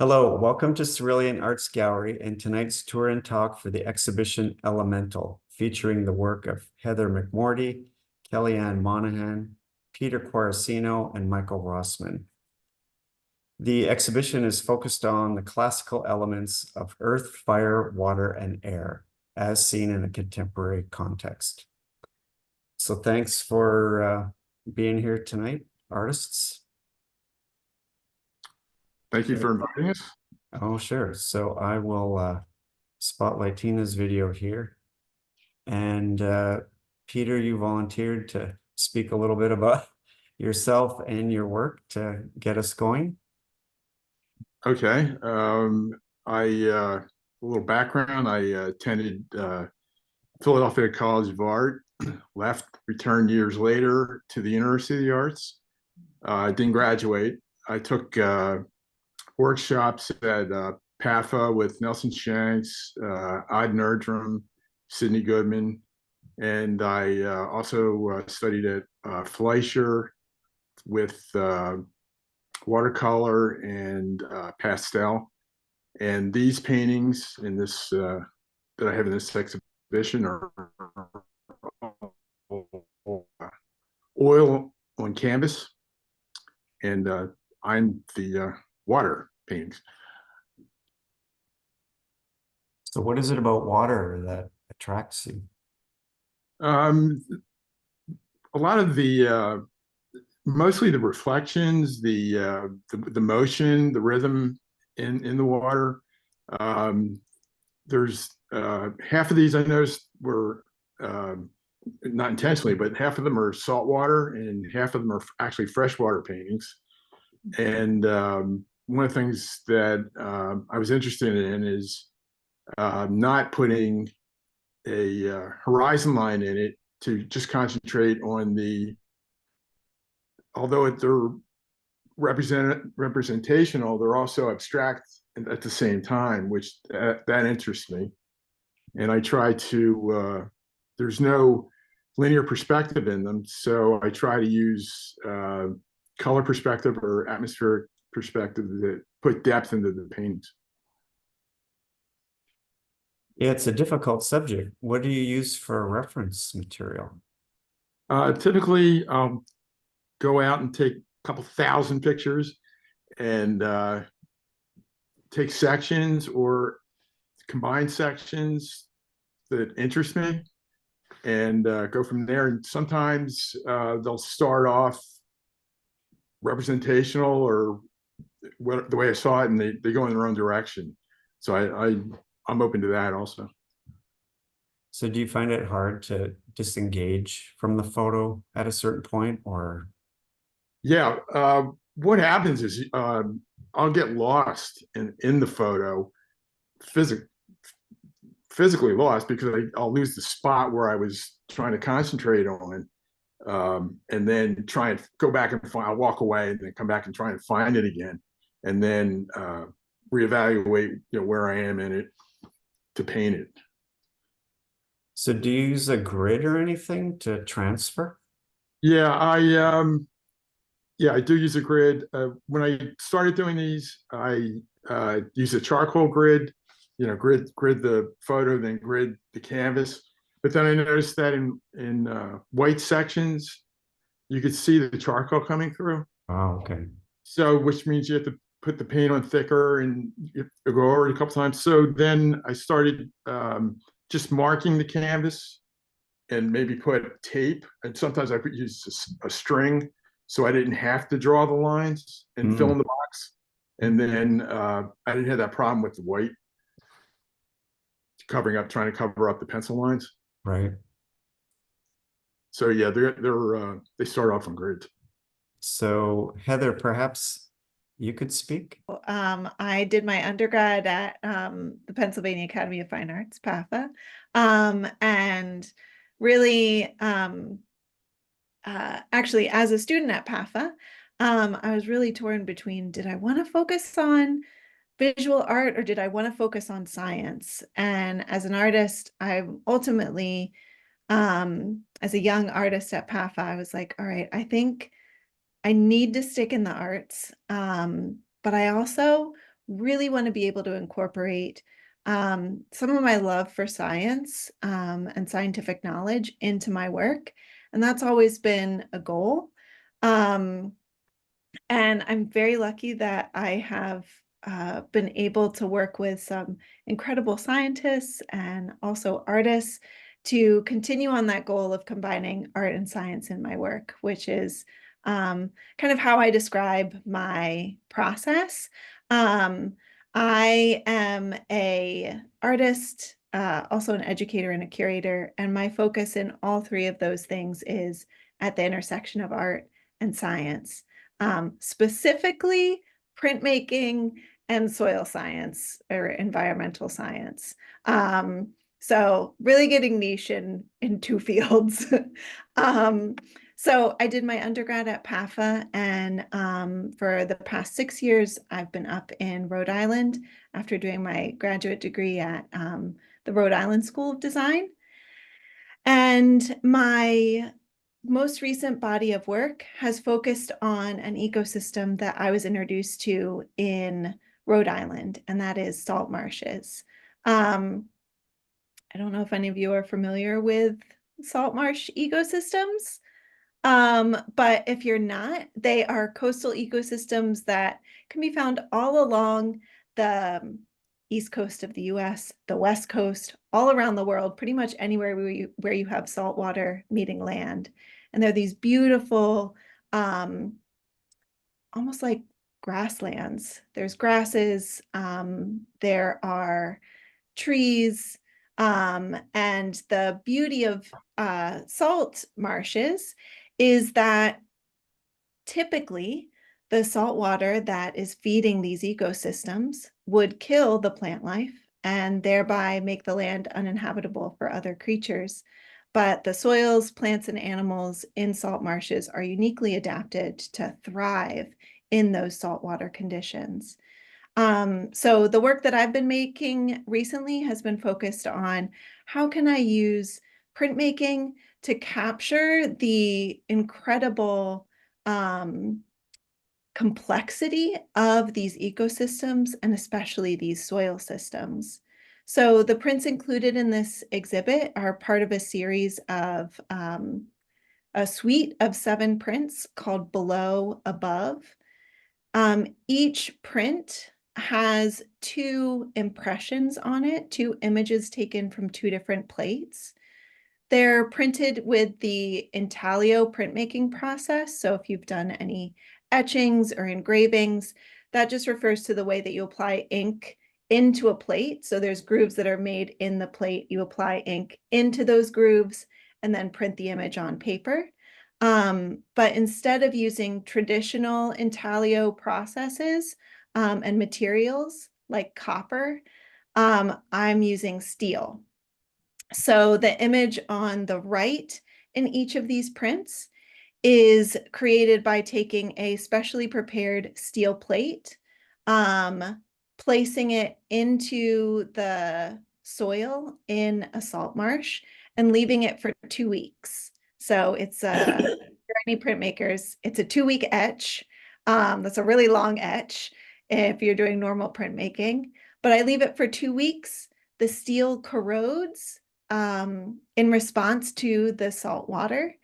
Hello, welcome to Cerulean Arts Gallery and tonight's tour and talk for the exhibition Elemental, featuring the work of Heather McMordie, Kellyann Monaghan, Peter Quarracino, and Michael Rossman. The exhibition is focused on the classical elements of earth, fire, water, and air, as seen in a contemporary context. So thanks for being here tonight, artists. Thank you for inviting us. Oh, sure. So I will spotlight Tina's video here. And Peter, you volunteered to speak a little bit about yourself and your work to get us going. Okay. A little background. I attended Philadelphia College of Art, left, returned years later to the University of the Arts. I didn't graduate. I took workshops at PAFA with Nelson Shanks, Odd Nerdrum, Sidney Goodman, and I also studied at Fleischer with watercolor and pastel. And these paintings in this that I have in this exhibition are oil on canvas, and I'm the water paintings. So what is it about water that attracts you? A lot of the mostly the reflections, the motion, the rhythm in the water. There's half of these I noticed were not intentionally, but half of them are saltwater and half of them are actually freshwater paintings. And one of the things that I was interested in is not putting a horizon line in it, to just concentrate on the, although they're representational, they're also abstract at the same time, which that interests me. And I try to, there's no linear perspective in them, so I try to use color perspective or atmospheric perspective that put depth into the paintings. Yeah, it's a difficult subject. What do you use for reference material? Typically, I'll go out and take a couple thousand pictures and take sections or combine sections that interest me and go from there. And sometimes they'll start off representational or the way I saw it, and they go in their own direction. So I'm open to that also. So do you find it hard to disengage from the photo at a certain point, or? Yeah, what happens is I'll get lost in the photo, physically lost, because I'll lose the spot where I was trying to concentrate on, and then try and go back and I'll walk away and then come back and try and find it again, and then reevaluate where I am in it to paint it. So do you use a grid or anything to transfer? Yeah, I do use a grid. When I started doing these, I use a charcoal grid, grid the photo, then grid the canvas. But then I noticed that in white sections, you could see the charcoal coming through. Oh, okay. So, which means you have to put the paint on thicker and you go over it a couple times. So then I started just marking the canvas and maybe put tape. And sometimes I could use a string, so I didn't have to draw the lines and fill in the box. And then I didn't have that problem with the white trying to cover up the pencil lines. Right. So yeah, they start off on grids. So Heather, perhaps you could speak. I did my undergrad at the Pennsylvania Academy of Fine Arts, PAFA, and really, actually, as a student at PAFA, I was really torn between, did I want to focus on visual art or did I want to focus on science? And as an artist, I ultimately, as a young artist at PAFA, I was like, all right, I think I need to stick in the arts, but I also really want to be able to incorporate some of my love for science and scientific knowledge into my work. And that's always been a goal. And I'm very lucky that I have been able to work with some incredible scientists and also artists to continue on that goal of combining art and science in my work, which is kind of how I describe my process. I am an artist, also an educator and a curator, and my focus in all three of those things is at the intersection of art and science, specifically printmaking and soil science or environmental science. So really getting niche in two fields. So I did my undergrad at PAFA, and for the past 6 years, I've been up in Rhode Island after doing my graduate degree at the Rhode Island School of Design. And my most recent body of work has focused on an ecosystem that I was introduced to in Rhode Island, and that is salt marshes. I don't know if any of you are familiar with salt marsh ecosystems. But if you're not, they are coastal ecosystems that can be found all along the east coast of the US, the west coast, all around the world, pretty much anywhere where you have salt water meeting land. And they're these beautiful, almost like grasslands. There's grasses, there are trees, and the beauty of salt marshes is that typically the salt water that is feeding these ecosystems would kill the plant life and thereby make the land uninhabitable for other creatures. But the soils, plants, and animals in salt marshes are uniquely adapted to thrive in those saltwater conditions. So the work that I've been making recently has been focused on how can I use printmaking to capture the incredible complexity of these ecosystems and especially these soil systems. So the prints included in this exhibit are part of a series of a suite of 7 prints called Below Above. Each print has 2 impressions on it, 2 images taken from 2 different plates. They're printed with the intaglio printmaking process. So if you've done any etchings or engravings, that just refers to the way that you apply ink into a plate. So there's grooves that are made in the plate. You apply ink into those grooves and then print the image on paper. But instead of using traditional intaglio processes and materials like copper, I'm using steel. So the image on the right in each of these prints is created by taking a specially prepared steel plate, placing it into the soil in a salt marsh and leaving it for 2 weeks. So it's for any printmakers, it's a 2-week etch. That's a really long etch if you're doing normal printmaking, but I leave it for 2 weeks. The steel corrodes in response to the salt water.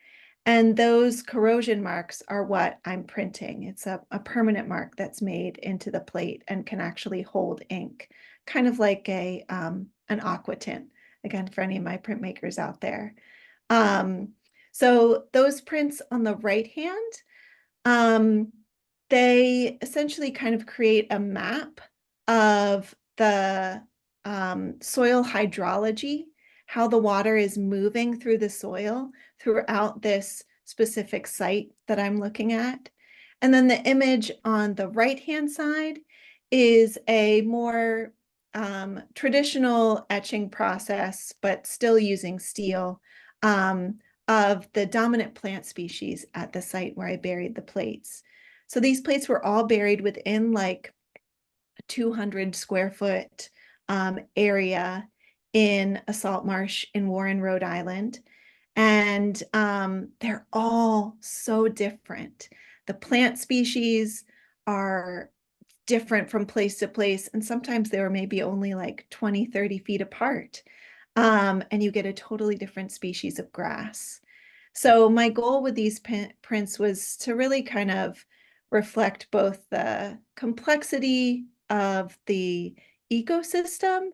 And those corrosion marks are what I'm printing. It's a permanent mark that's made into the plate and can actually hold ink, kind of like an aqua tint, again, for any of my printmakers out there. So those prints on the right hand, they essentially kind of create a map of the soil hydrology, how the water is moving through the soil throughout this specific site that I'm looking at. And then the image on the right-hand side is a more traditional etching process, but still using steel, of the dominant plant species at the site where I buried the plates. So these plates were all buried within like a 200 square foot area in a salt marsh in Warren, Rhode Island. And they're all so different. The plant species are different from place to place. And sometimes they were maybe only like 20, 30 feet apart. And you get a totally different species of grass. So my goal with these prints was to really kind of reflect both the complexity of the ecosystem,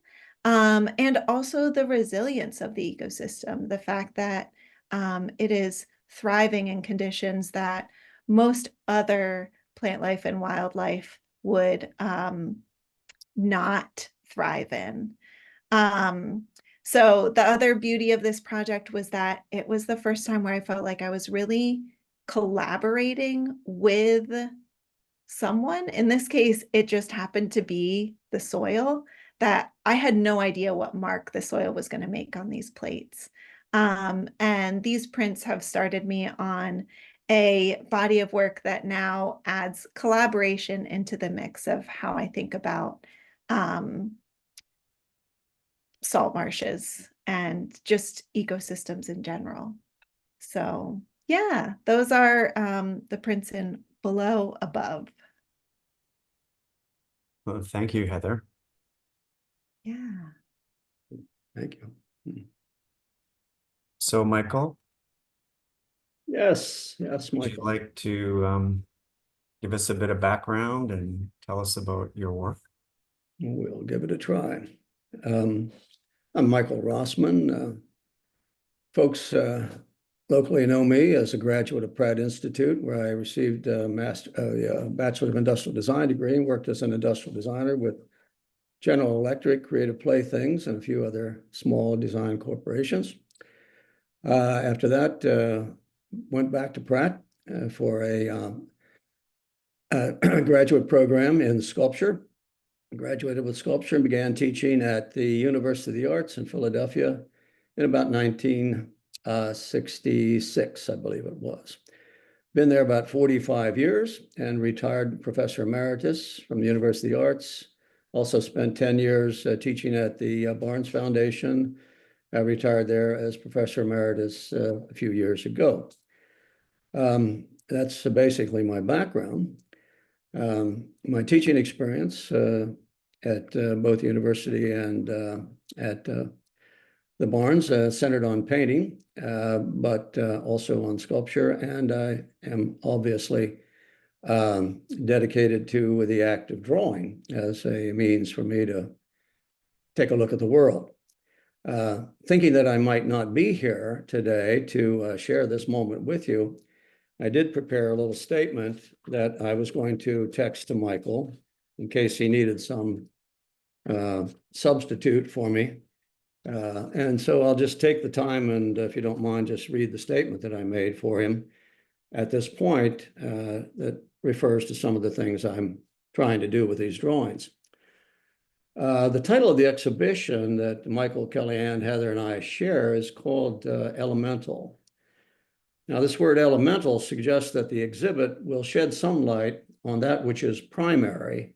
and also the resilience of the ecosystem, the fact that it is thriving in conditions that most other plant life and wildlife would not thrive in. So the other beauty of this project was that it was the first time where I felt like I was really collaborating with someone. In this case, it just happened to be the soil, that I had no idea what mark the soil was going to make on these plates. And these prints have started me on a body of work that now adds collaboration into the mix of how I think about salt marshes and just ecosystems in general. So yeah, those are the prints in Below Above. Well, thank you, Heather. Yeah. Thank you. So, Michael, Yes, would you Michael. like to give us a bit of background and tell us about your work? We'll give it a try. I'm Michael Rossman. Folks locally know me as a graduate of Pratt Institute, where I received a Bachelor of Industrial Design degree and worked as an industrial designer with General Electric, Creative Playthings, and a few other small design corporations. After that, went back to Pratt for a graduate program in sculpture. Graduated with sculpture and began teaching at the University of the Arts in Philadelphia in about 1966, I believe it was. Been there about 45 years and retired professor emeritus from the University of the Arts. Also spent 10 years teaching at the Barnes Foundation. I retired there as professor emeritus a few years ago. That's basically my background. My teaching experience at both the university and at the Barnes centered on painting, but also on sculpture. And I am obviously dedicated to the act of drawing as a means for me to take a look at the world. Thinking that I might not be here today to share this moment with you, I did prepare a little statement that I was going to text to Michael in case he needed some substitute for me. And so I'll just take the time and, if you don't mind, just read the statement that I made for him at this point that refers to some of the things I'm trying to do with these drawings. The title of the exhibition that Michael, Kellyann, Heather, and I share is called Elemental. Now, this word elemental suggests that the exhibit will shed some light on that which is primary,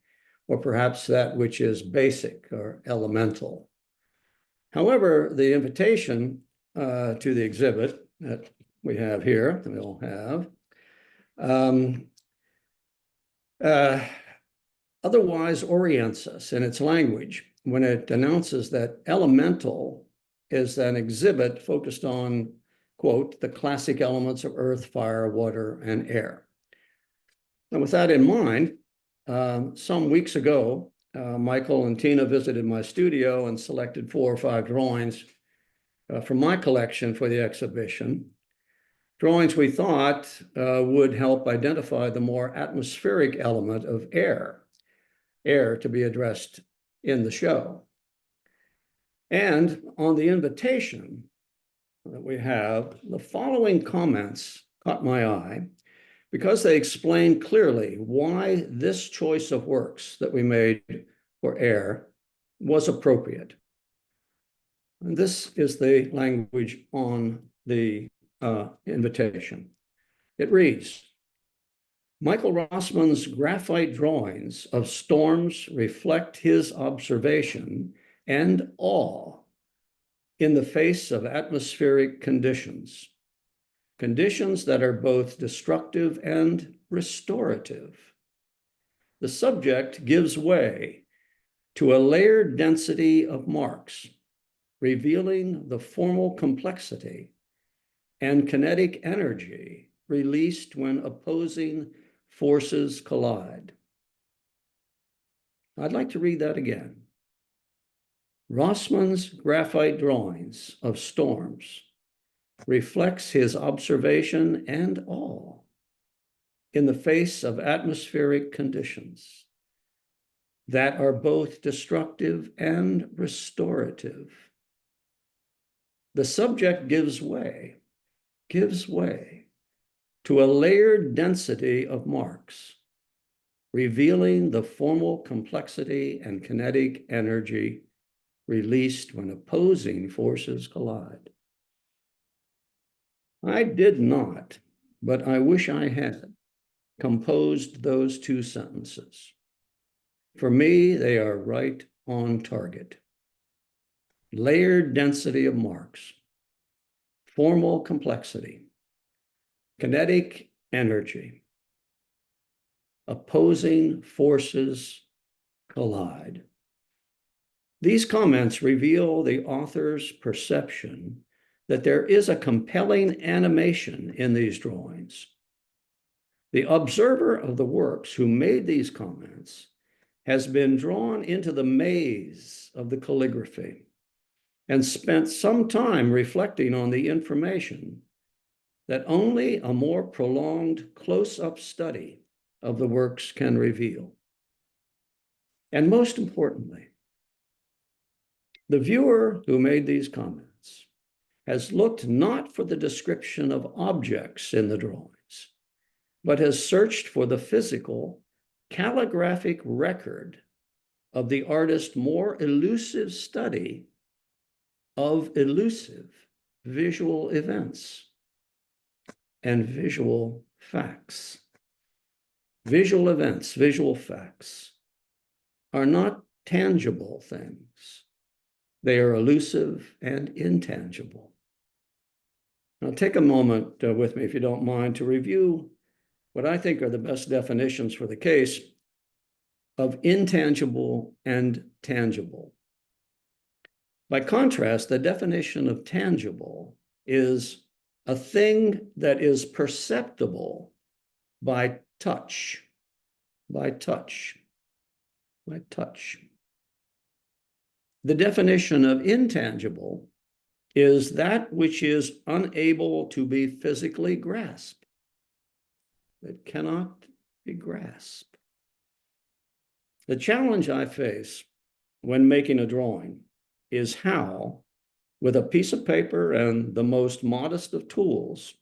or perhaps that which is basic or elemental. However, the invitation to the exhibit that we have here, that we all have, otherwise orients us in its language when it announces that elemental is an exhibit focused on, quote, the classic elements of earth, fire, water, and air. And with that in mind, some weeks ago, Michael and Tina visited my studio and selected 4 or 5 drawings from my collection for the exhibition. Drawings we thought would help identify the more atmospheric element of air to be addressed in the show. And on the invitation that we have, the following comments caught my eye because they explain clearly why this choice of works that we made for air was appropriate. And this is the language on the invitation. It reads, Michael Rossman's graphite drawings of storms reflect his observation and awe in the face of atmospheric conditions that are both destructive and restorative. the subject gives way to a layered density of marks, revealing the formal complexity and kinetic energy released when opposing forces collide. I'd like to read that again. Rossman's graphite drawings of storms reflects his observation and awe in the face of atmospheric conditions that are both destructive and restorative. The subject gives way to a layered density of marks, revealing the formal complexity and kinetic energy released when opposing forces collide. I did not, but I wish I had, composed those two sentences. For me, they are right on target. Layered density of marks, formal complexity, kinetic energy, opposing forces collide. These comments reveal the author's perception that there is a compelling animation in these drawings. The observer of the works who made these comments has been drawn into the maze of the calligraphy and spent some time reflecting on the information that only a more prolonged close-up study of the works can reveal. And most importantly, the viewer who made these comments has looked not for the description of objects in the drawings, but has searched for the physical, calligraphic record of the artist's more elusive study of elusive visual events and visual facts. Visual events, visual facts are not tangible things. They are elusive and intangible. Now take a moment with me, if you don't mind, to review what I think are the best definitions for the case of intangible and tangible. By contrast, the definition of tangible is a thing that is perceptible by touch, by touch, by touch. The definition of intangible is that which is unable to be physically grasped, that cannot be grasped. The challenge I face when making a drawing is how, with a piece of paper and the most modest of tools,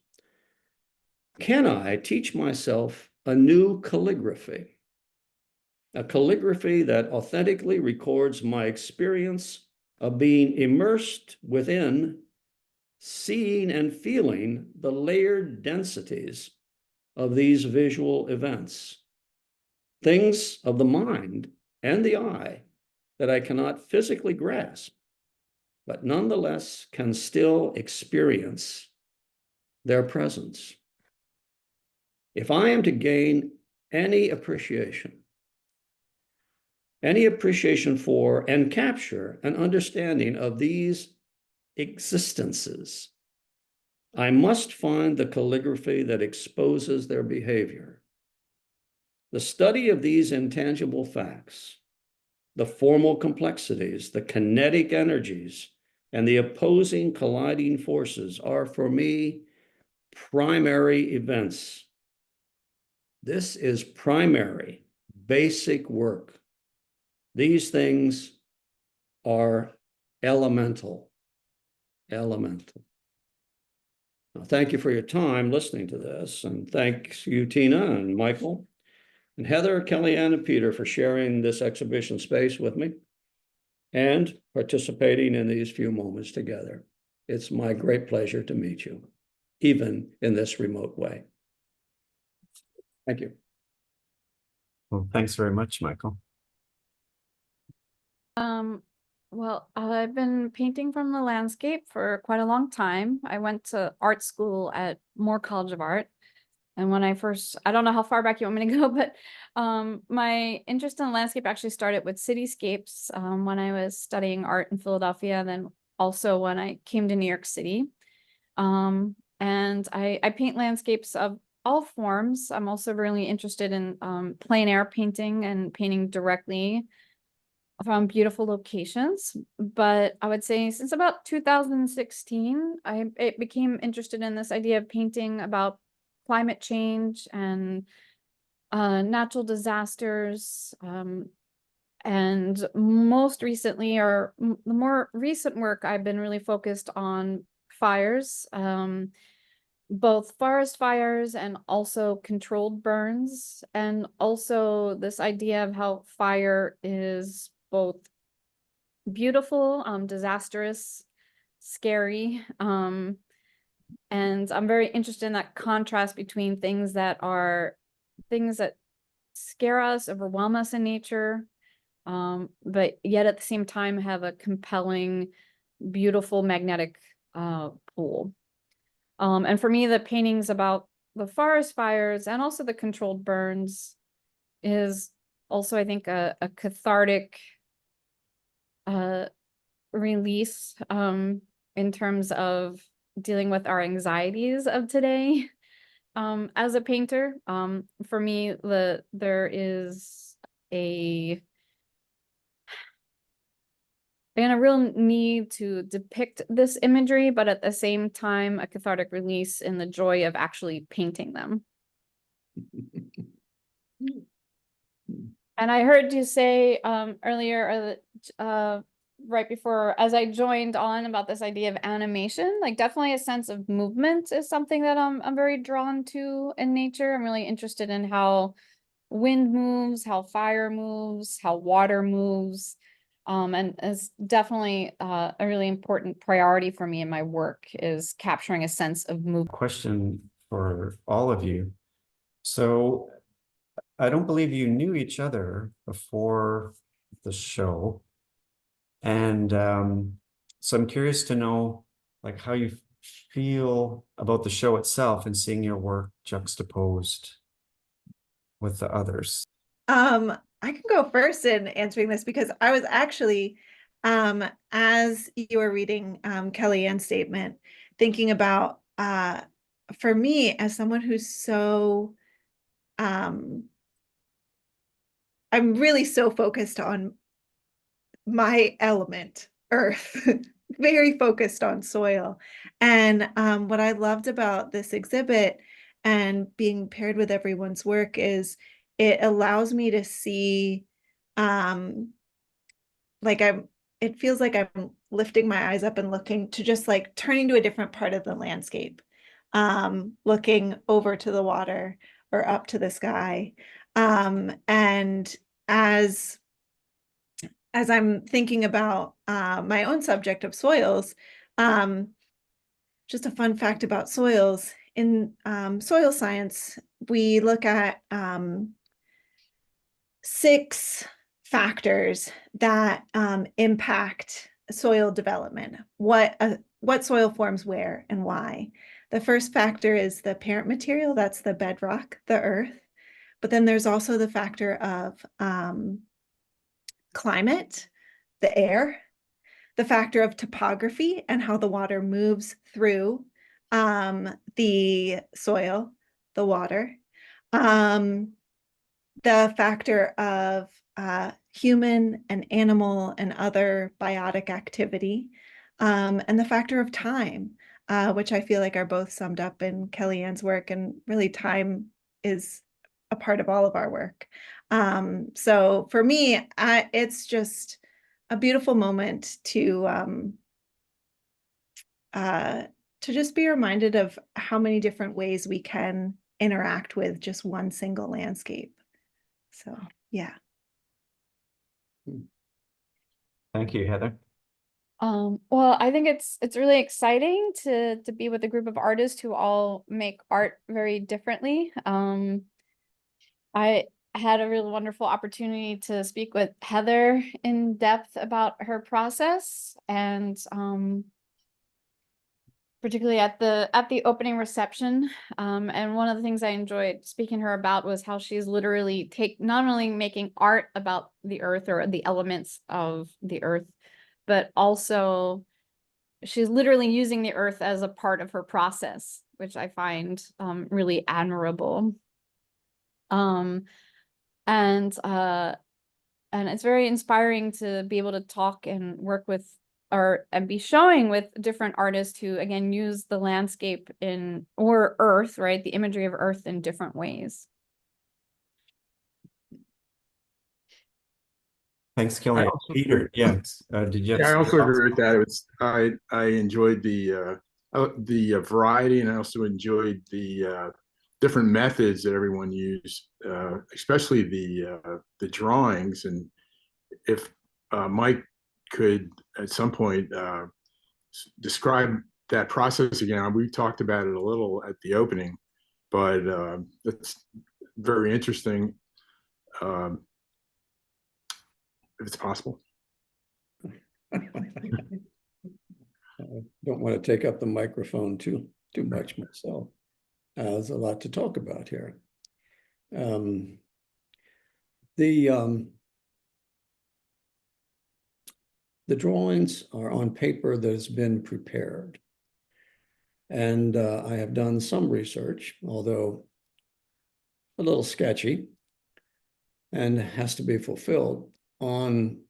can I teach myself a new calligraphy? A calligraphy that authentically records my experience of being immersed within, seeing and feeling the layered densities of these visual events, things of the mind and the eye that I cannot physically grasp, but nonetheless can still experience their presence. If I am to gain any appreciation for and capture an understanding of these existences, I must find the calligraphy that exposes their behavior. The study of these intangible facts, the formal complexities, the kinetic energies, and the opposing colliding forces are, for me, primary events. This is primary, basic work. These things are elemental. Elemental. Now, thank you for your time listening to this, and thanks you, Tina and Michael, and Heather, Kellyann, and Peter for sharing this exhibition space with me and participating in these few moments together. It's my great pleasure to meet you, even in this remote way. Thank you. Well, thanks very much, Michael. Well, I've been painting from the landscape for quite a long time. I went to art school at Moore College of Art, And when I first, I don't know how far back you want me to go, but my interest in landscape actually started with cityscapes when I was studying art in Philadelphia, and then also when I came to New York City. And I paint landscapes of all forms. I'm also really interested in plein air painting and painting directly from beautiful locations. But I would say since about 2016, I became interested in this idea of painting about climate change and natural disasters. And most recently, or the more recent work, I've been really focused on fires, both forest fires and also controlled burns, and also this idea of how fire is both beautiful, disastrous, scary. And I'm very interested in that contrast between things that scare us, overwhelm us in nature, but yet at the same time have a compelling, beautiful, magnetic pull. And for me, the paintings about the forest fires and also the controlled burns is also, I think, a cathartic release in terms of dealing with our anxieties of today. As a painter, for me, there is a real need to depict this imagery, but at the same time, a cathartic release in the joy of actually painting them. And I heard you say earlier, right before, as I joined on, about this idea of animation, like definitely a sense of movement is something that I'm very drawn to in nature. I'm really interested in how wind moves, how fire moves, how water moves. And it's definitely a really important priority for me in my work, is capturing a sense of movement. Question for all of you. So I don't believe you knew each other before the show. And so I'm curious to know like how you feel about the show itself and seeing your work juxtaposed with the others. I can go first in answering this, because I was actually, as you were reading Kellyanne's statement, thinking about, for me, as someone who's so, I'm really so focused on my element, earth, very focused on soil. And what I loved about this exhibit and being paired with everyone's work is it allows me to see, like it feels like I'm lifting my eyes up and looking to just like turning to a different part of the landscape, looking over to the water or up to the sky. And as I'm thinking about my own subject of soils, just a fun fact about soils. In soil science, we look at 6 factors that impact soil development, what soil forms where and why. The first factor is the parent material, that's the bedrock, the earth. But then there's also the factor of climate, the air, the factor of topography and how the water moves through the soil, the water, the factor of human and animal and other biotic activity, and the factor of time, which I feel like are both summed up in Kellyanne's work, and really time is a part of all of our work. So for me, it's just a beautiful moment to just be reminded of how many different ways we can interact with just one single landscape. So, yeah. Thank you, Heather. Well, I think it's really exciting to be with a group of artists who all make art very differently. I had a really wonderful opportunity to speak with Heather in depth about her process, and particularly at the opening reception. And one of the things I enjoyed speaking to her about was how she's literally not only making art about the earth or the elements of the earth, but also she's literally using the earth as a part of her process, which I find really admirable. And it's very inspiring to be able to talk and work with and be showing with different artists who again use the landscape or earth, right? The imagery of earth in different ways. Thanks, Kellyann. Peter, yes. Did you have? Yeah, I some also thoughts? agree with that. I enjoyed the variety, and I also enjoyed the different methods that everyone used, especially the drawings. And if Mike could at some point describe that process again. We talked about it a little at the opening, but it's very interesting, if it's possible. I don't want to take up the microphone too much myself. There's a lot to talk about here. The drawings are on paper that has been prepared. And I have done some research, although a little sketchy, and has to be fulfilled on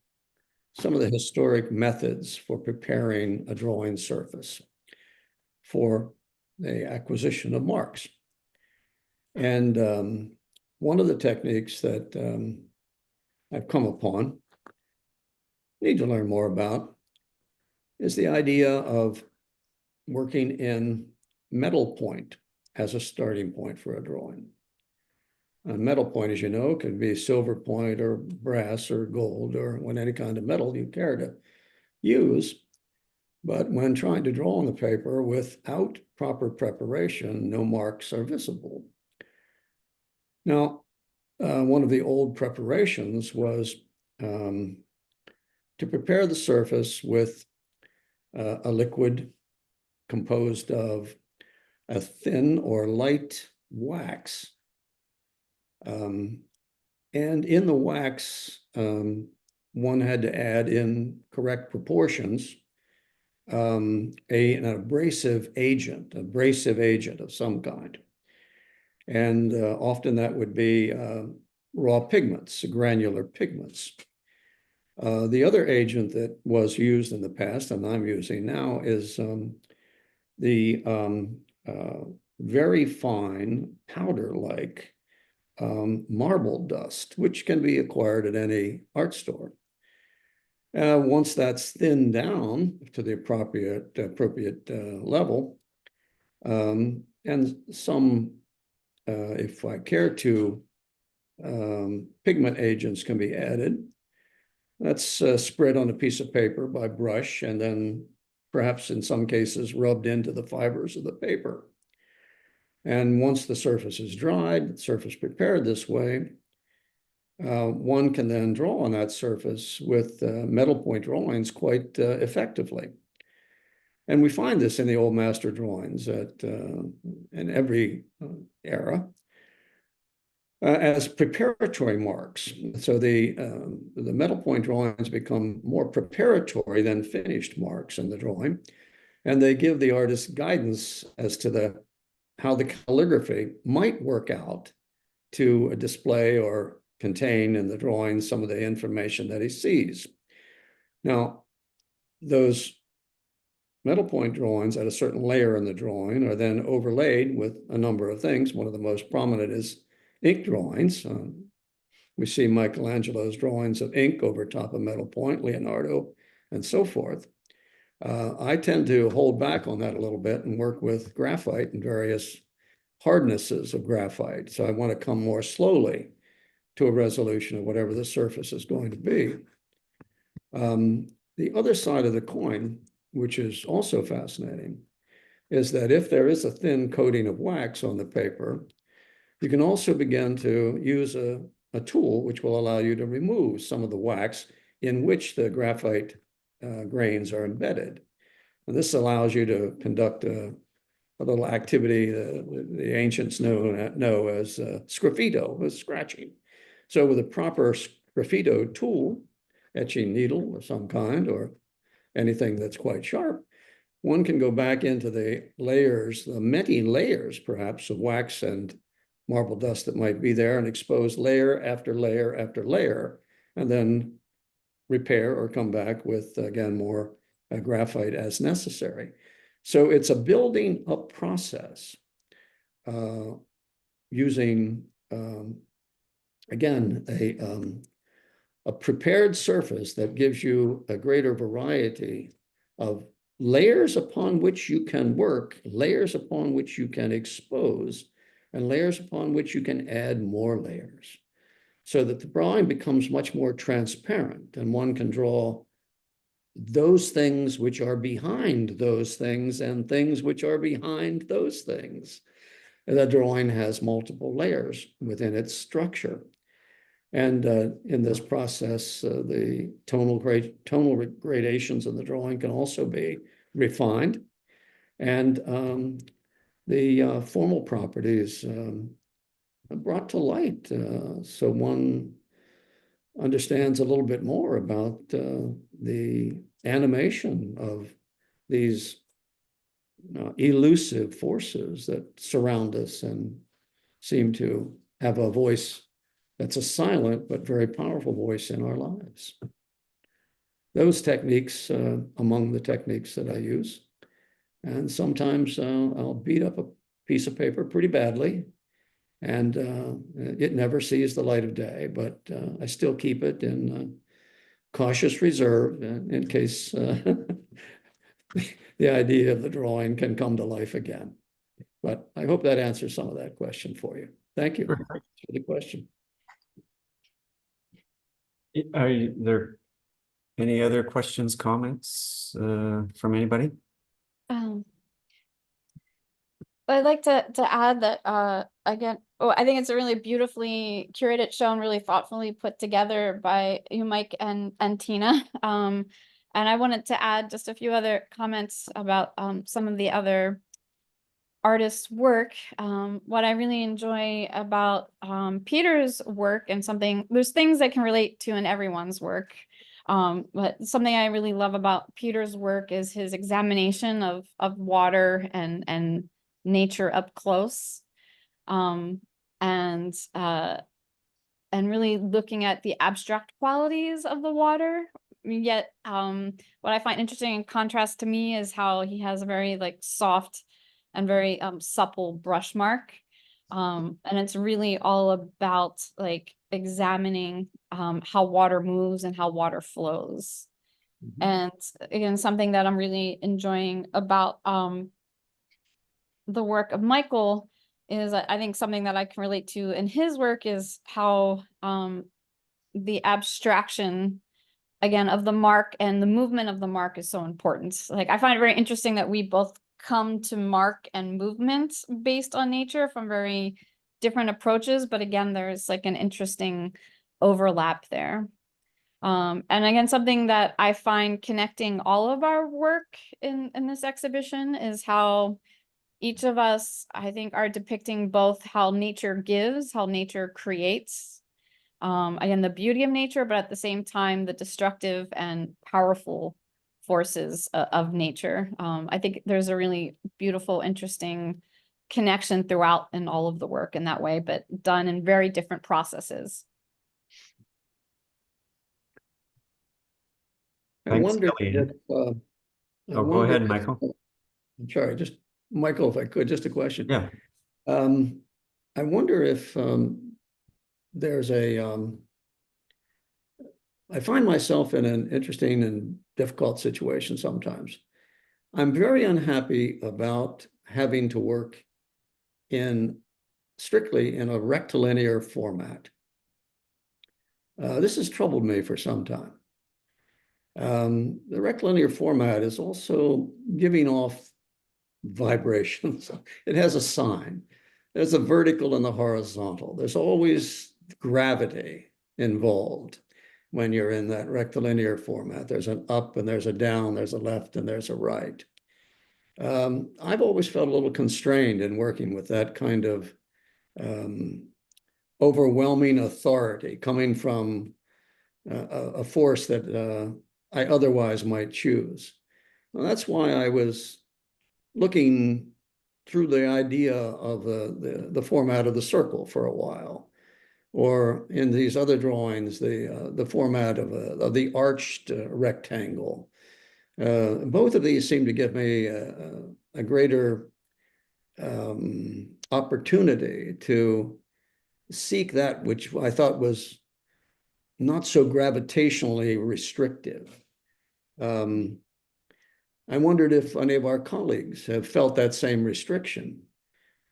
some of the historic methods for preparing a drawing surface for the acquisition of marks. And one of the techniques that I've come upon, need to learn more about, is the idea of working in metal point as a starting point for a drawing. A metal point, as you know, can be silver point or brass or gold or any kind of metal you care to use. But when trying to draw on the paper without proper preparation, no marks are visible. Now, one of the old preparations was to prepare the surface with a liquid composed of a thin or light wax. And in the wax, one had to add in correct proportions an abrasive agent of some kind. And often that would be raw pigments, granular pigments. The other agent that was used in the past, and I'm using now, is the very fine powder-like marble dust, which can be acquired at any art store. Once that's thinned down to the appropriate level, and some, if I care to, pigment agents can be added. That's spread on a piece of paper by brush, and then perhaps in some cases rubbed into the fibers of the paper. And once the surface is dried, the surface prepared this way, one can then draw on that surface with metal point drawings quite effectively. And we find this in the old master drawings in every era as preparatory marks. So the metal point drawings become more preparatory than finished marks in the drawing, and they give the artist guidance as to how the calligraphy might work out to display or contain in the drawing some of the information that he sees. Now, those metal point drawings at a certain layer in the drawing are then overlaid with a number of things. One of the most prominent is ink drawings. We see Michelangelo's drawings of ink over top of metal point, Leonardo, and so forth. I tend to hold back on that a little bit and work with graphite and various hardnesses of graphite. So I want to come more slowly to a resolution of whatever the surface is going to be. The other side of the coin, which is also fascinating, is that if there is a thin coating of wax on the paper, you can also begin to use a tool which will allow you to remove some of the wax in which the graphite grains are embedded. And this allows you to conduct a little activity the ancients know as sgraffito, as scratching. So with a proper sgraffito tool, etching needle of some kind or anything that's quite sharp, one can go back into the layers, the many layers perhaps of wax and marble dust that might be there, and expose layer after layer after layer, and then repair or come back with, again, more graphite as necessary. So it's a building up process using, again, a prepared surface that gives you a greater variety of layers upon which you can work, layers upon which you can expose, and layers upon which you can add more layers, so that the drawing becomes much more transparent, and one can draw those things which are behind those things and things which are behind those things. And the drawing has multiple layers within its structure. And in this process, the tonal gradations of the drawing can also be refined. And the formal properties brought to light, so one understands a little bit more about the animation of these elusive forces that surround us and seem to have a voice that's a silent but very powerful voice in our lives. Those techniques, among the techniques that I use. And sometimes I'll beat up a piece of paper pretty badly, and it never sees the light of day, but I still keep it in cautious reserve in case the idea of the drawing can come to life again. But I hope that answers some of that question for you. Thank you for the question. Are there any other questions, comments from anybody? I'd like to add that again, I think it's a really beautifully curated show and really thoughtfully put together by you, Mike, and Tina. And I wanted to add just a few other comments about some of the other artists' work. What I really enjoy about Peter's work, and there's things I can relate to in everyone's work. But something I really love about Peter's work is his examination of water and nature up close, and really looking at the abstract qualities of the water. Yet what I find interesting in contrast to me is how he has a very soft and very supple brush mark, and it's really all about examining how water moves and how water flows. And again, something that I'm really enjoying about the work of Michael is, I think something that I can relate to in his work is how the abstraction, again, of the mark and the movement of the mark is so important. I find it very interesting that we both come to mark and movement based on nature from very different approaches, but again, there's an interesting overlap there. And again, something that I find connecting all of our work in this exhibition is how each of us, I think, are depicting both how nature gives, how nature creates, again, the beauty of nature, but at the same time, the destructive and powerful forces of nature. I think there's a really beautiful, interesting connection throughout in all of the work in that way, but done in very different processes. Thanks, I wonder Kellyann. if, Go ahead, Michael. I'm sorry, just Michael, if I could, just a question. Yeah. I wonder if there's I find myself in an interesting and difficult situation sometimes. I'm very unhappy about having to work strictly in a rectilinear format. This has troubled me for some time. The rectilinear format is also giving off vibrations. It has a sign. There's a vertical and the horizontal. There's always gravity involved when you're in that rectilinear format. There's an up and there's a down, there's a left and there's a right. I've always felt a little constrained in working with that kind of overwhelming authority coming from a force that I otherwise might choose. Well, that's why I was looking through the idea of the format of the circle for a while, or in these other drawings, the format of the arched rectangle. Both of these seem to give me a greater opportunity to seek that which I thought was not so gravitationally restrictive. I wondered if any of our colleagues have felt that same restriction.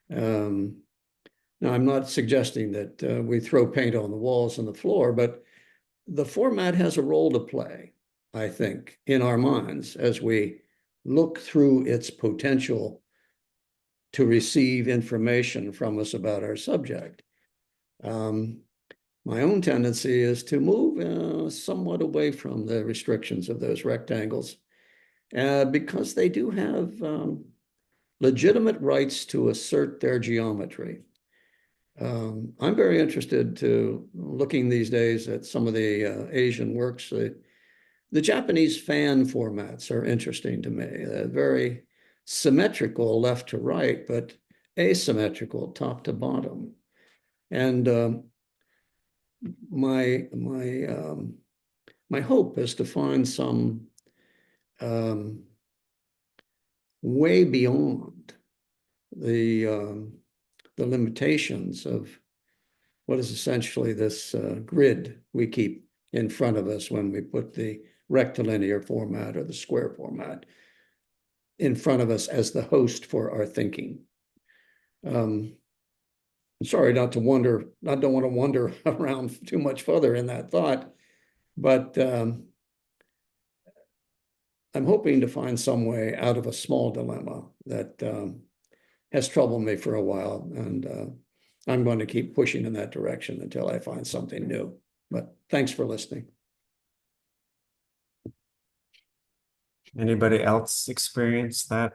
Now, I'm not suggesting that we throw paint on the walls and the floor, but the format has a role to play, I think, in our minds as we look through its potential to receive information from us about our subject. My own tendency is to move somewhat away from the restrictions of those rectangles because they do have legitimate rights to assert their geometry. I'm very interested to looking these days at some of the Asian works. The Japanese fan formats are interesting to me. They're very symmetrical left to right, but asymmetrical top to bottom. And my hope is to find some way beyond the limitations of what is essentially this grid we keep in front of us when we put the rectilinear format or the square format in front of us as the host for our thinking. I'm sorry not to wander, I don't want to wander around too much further in that thought, but I'm hoping to find some way out of a small dilemma that has troubled me for a while, and I'm going to keep pushing in that direction until I find something new. But thanks for listening. Anybody else experience that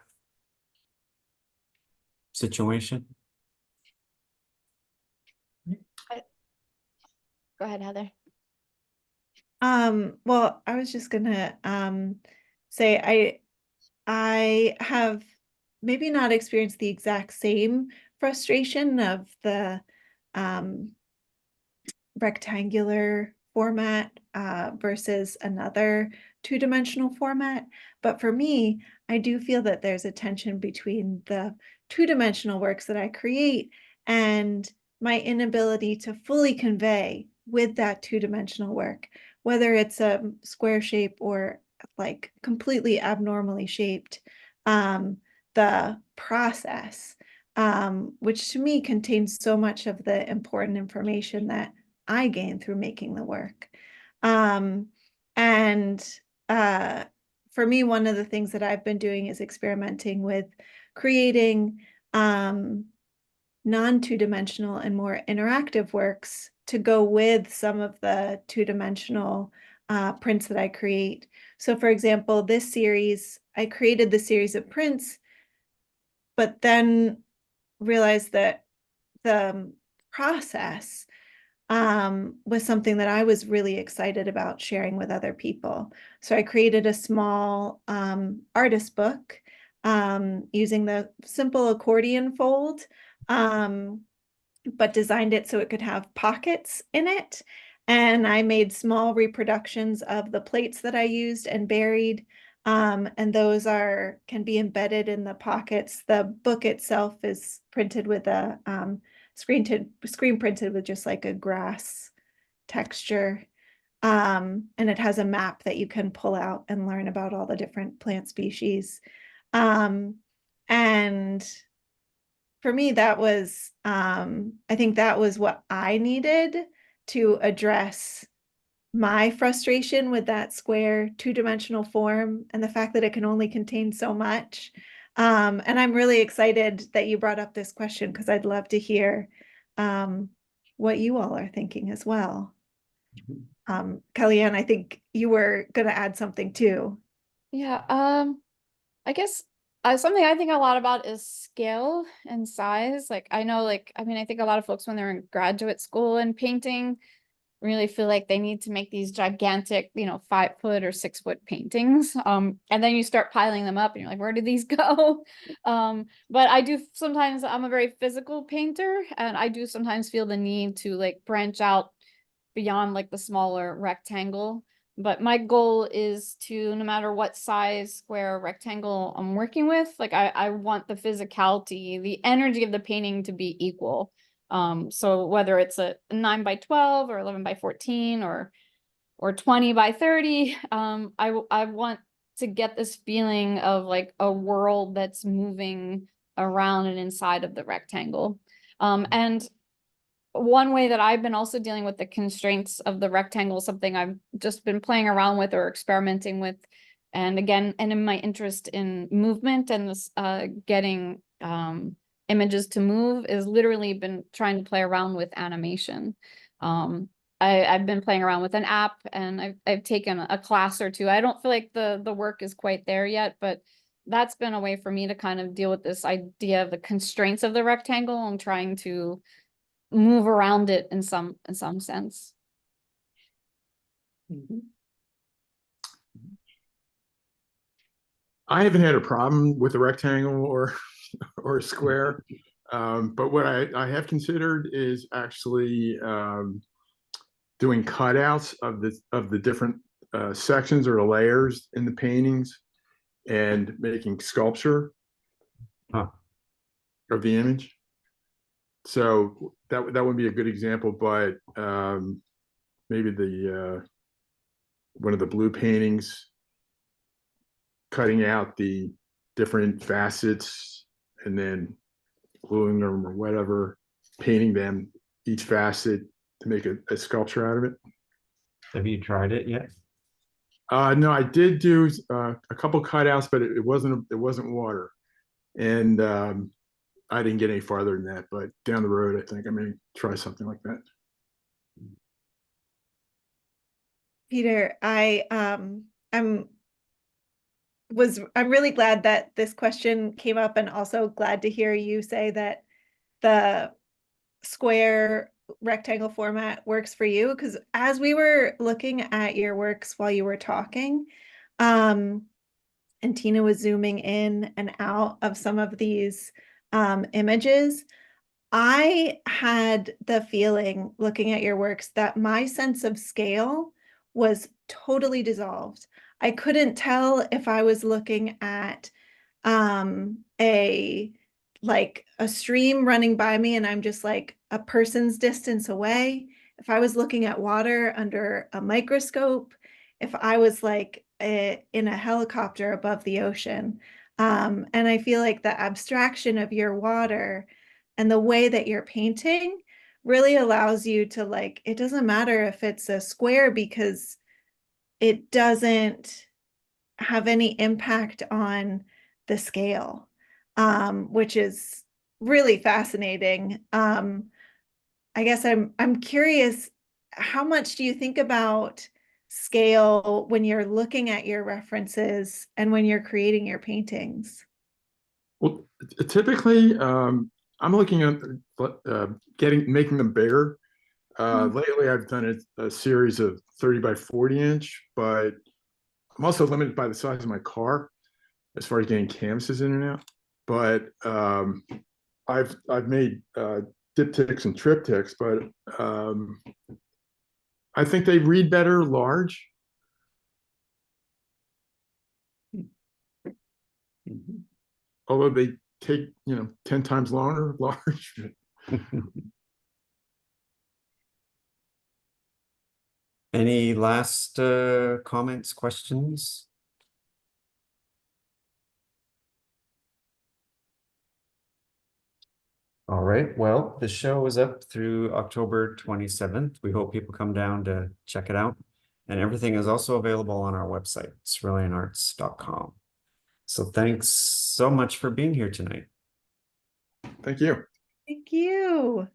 situation? Go ahead, Heather. Well, I was just gonna say I have maybe not experienced the exact same frustration of the rectangular format versus another two-dimensional format. But for me, I do feel that there's a tension between the two-dimensional works that I create and my inability to fully convey with that two-dimensional work, whether it's a square shape or like completely abnormally shaped, the process, which to me contains so much of the important information that I gain through making the work. For me, one of the things that I've been doing is experimenting with creating non-two-dimensional and more interactive works to go with some of the two-dimensional prints that I create. So for example, this series, I created the series of prints, but then realized that the process was something that I was really excited about sharing with other people. So I created a small artist book using the simple accordion fold, but designed it so it could have pockets in it. And I made small reproductions of the plates that I used and buried. And those can be embedded in the pockets. The book itself is printed with a screen printed with just like a grass texture. And it has a map that you can pull out and learn about all the different plant species. And for me, that was, I think that was what I needed to address my frustration with that square two-dimensional form and the fact that it can only contain so much. And I'm really excited that you brought up this question because I'd love to hear what you all are thinking as well. Kellyann, I think you were going to add something too. Yeah, I guess Something I think a lot about is scale and size. Like I know, I mean, I think a lot of folks when they're in graduate school and painting really feel like they need to make these gigantic, 5 foot or 6 foot paintings. And then you start piling them up and you're like, where did these go? But I do sometimes, I'm a very physical painter, and I do sometimes feel the need to like branch out beyond like the smaller rectangle. But my goal is to, no matter what size square rectangle I'm working with, like I want the physicality, the energy of the painting to be equal. So whether it's a 9 by 12 or 11 by 14 or 20 by 30, I want to get this feeling of like a world that's moving around and inside of the rectangle. And one way that I've been also dealing with the constraints of the rectangle, something I've just been playing around with or experimenting with. And again, and in my interest in movement and this getting images to move, is literally been trying to play around with animation. I've been playing around with an app, and I've taken a class or two. I don't feel like the work is quite there yet, but that's been a way for me to kind of deal with this idea of the constraints of the rectangle and trying to move around it in some sense. I haven't had a problem with a rectangle or a square, but what I have considered is actually doing cutouts of the different sections or the layers in the paintings and making sculpture of the image. So that would be a good example, but maybe the one of the blue paintings, cutting out the different facets and then gluing them or whatever, painting them, each facet, to make a sculpture out of it. Have you tried it yet? No, I did do a couple cutouts, but it wasn't water, and I didn't get any farther than that. But down the road, I think I may try something like that. Peter, I'm really glad that this question came up, and also glad to hear you say that the square rectangle format works for you, because as we were looking at your works while you were talking, and Tina was zooming in and out of some of these images, I had the feeling looking at your works that my sense of scale was totally dissolved. I couldn't tell if I was looking at a stream running by me and I'm just like a person's distance away, if I was looking at water under a microscope, if I was like in a helicopter above the ocean. And I feel like the abstraction of your water and the way that you're painting really allows you to, like, it doesn't matter if it's a square because it doesn't have any impact on the scale, which is really fascinating. I guess I'm curious, how much do you think about scale when you're looking at your references and when you're creating your paintings? Well, typically, I'm looking at making them bigger. Lately, I've done a series of 30 by 40 inch, but I'm also limited by the size of my car as far as getting canvases in and out. But I've made diptychs and triptychs, but I think they read better large. Although they take 10 times longer large. Any last comments, questions? All right, well, the show is up through October 27th. We hope people come down to check it out. And everything is also available on our website, ceruleanarts.com. So thanks so much for being here tonight. Thank you. Thank you.